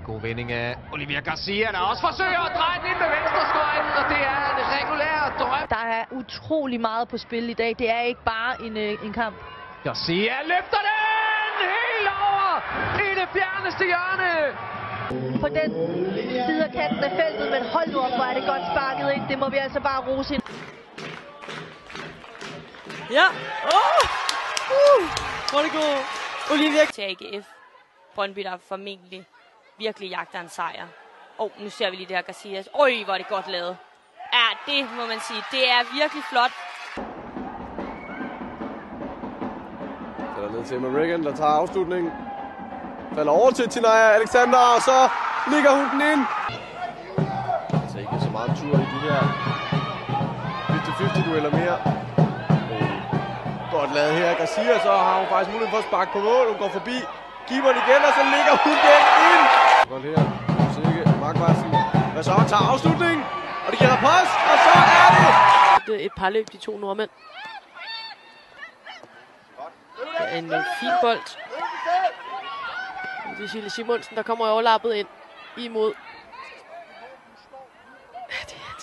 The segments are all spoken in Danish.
God vending af Olivia Garcia, der også forsøger at dreje den ind med venstre skøjt, og det er en regulær drøm. Der er utrolig meget på spil i dag. Det er ikke bare en kamp. Garcia løfter den helt over i det fjerneste hjørne. På den side af kanten af feltet, men hold nu op, hvor er det godt sparket ind. Det må vi altså bare rose ind. Ja. Hvor det går. Olivia til AGF. Brøndby, der formentlig virkelig jagter en sejr. Nu ser vi lige det her Garcia. Hvor er det godt lavet. Ja, det må man sige. Det er virkelig flot. Falder ned til Marigan, der tager afslutningen. Falder over til Tinaya Alexander, og så ligger hun den ind. Altså ikke så meget tur i de her 50-50 dueller mere. Godt lavet her Garcia, så har hun faktisk mulighed for at sparke på mål. Hun går forbi keeperen igen, og så ligger hun den ind. Godt her. Sikke Markvarsen. Hvad så? Han tager afslutningen, og det gælder pres, og så er det! Det er et par løb, de to nordmænd. Det er en fin bold. Det er Sille Simonsen, der kommer overlappet ind imod.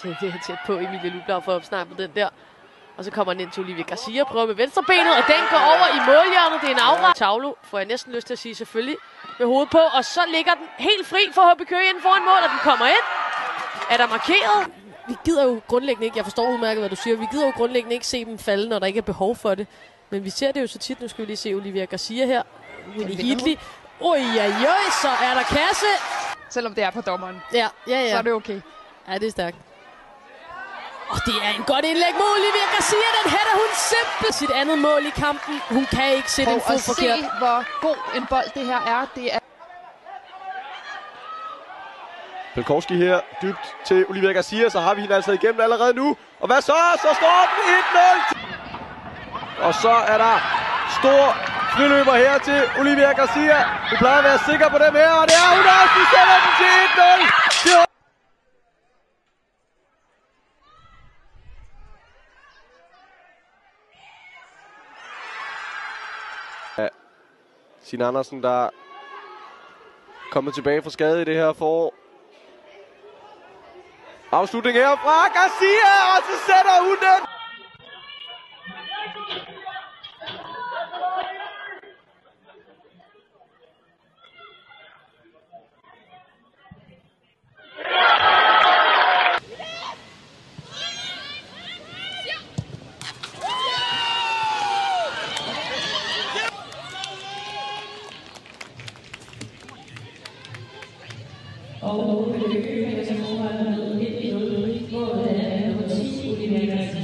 Det er tæt på Emilie Lublau for at opsnappe den der. Og så kommer han ind til Olivia Garcia, prøver med venstrebenet, og den går over i målhjørnet. Det er en afret. Tavlo får jeg næsten lyst til at sige selvfølgelig med hovedet på. Og så ligger den helt fri for HB Køge inden foran mål, og den kommer ind. Er der markeret? Vi gider jo grundlæggende ikke, jeg forstår udmærket, hvad du siger, vi gider jo grundlæggende ikke se dem falde, når der ikke er behov for det. Men vi ser det jo så tit. Nu skal vi lige se Olivia Garcia her. Winnie Heatley. Så er der kasse. Selvom det er på dommeren. Ja. Så er det okay. Ja, det er stærkt. Og det er en godt indlæg mod Olivia Garcia. Den hætter hun simpelthen sit andet mål i kampen. Hun kan ikke sætte en fod forkert. Se, hvor god en bold det her er. Det er Pelkowski her dybt til Olivia Garcia, så har vi hende altså igennem allerede nu. Og hvad så? Så står den 1-0. Og så er der stor friløber her til Olivia Garcia. Hun plejer at være sikker på dem her, og det er hun også. Vi sætter den til 1-0. Signe Andersen, der er kommet tilbage fra skade i det her forår. Afslutning her fra Garcia, og så sætter hun den! Og det kører som målmand med 1-0 målet af nummer 10, Olivia Garcia.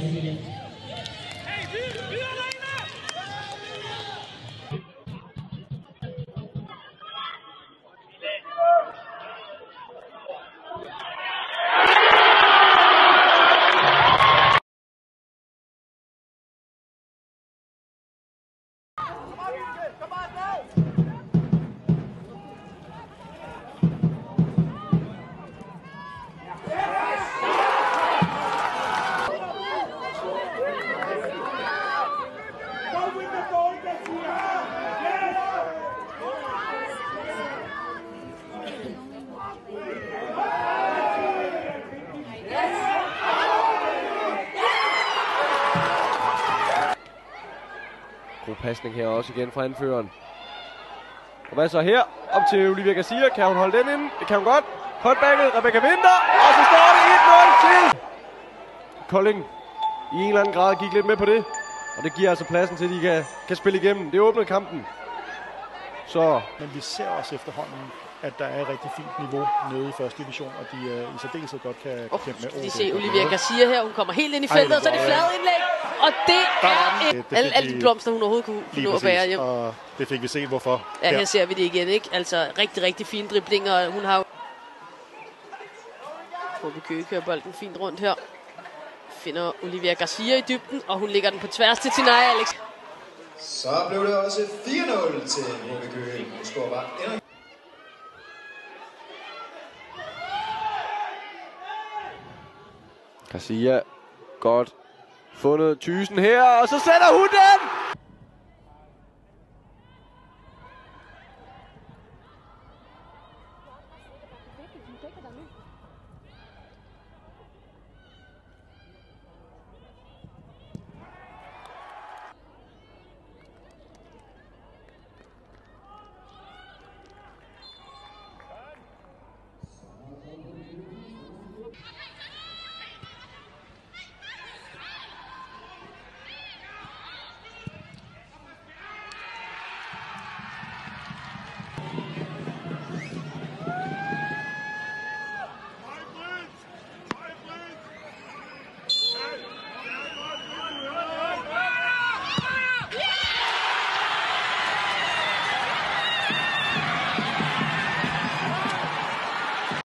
God pasning her også igen fra anføreren. Og hvad så her? Op til Olivia Garcia. Kan hun holde den inde? Det kan hun godt. Cutbacket, Rebecca Winter. Og så står det 1-0 til Kolding. I en eller anden grad gik lidt med på det. Og det giver altså pladsen til, at de kan spille igennem. Det åbner kampen. Så. Men vi ser også efterhånden, at der er et rigtig fint niveau nede i første division, og de i særdeleshed godt kan kæmpe med over. Vi ser Olivia Garcia her. Hun kommer helt ind i feltet, og så er det flade indlæg. Og det er alle de blomster, hun overhovedet kunne nå at bære hjem. Og det fik vi set, hvorfor. Ja, her ser vi det igen, ikke? Altså rigtig, rigtig fine driblinger. Hun har HB Køge kører bolden fint rundt her. Finder Olivia Garcia i dybden, og hun lægger den på tværs til Tinaya Alex. Så blev det også 4-0 til HB Køge. Nu scorer bare endnu. Garcia, godt fundet Thyssen her, og så sætter hun den!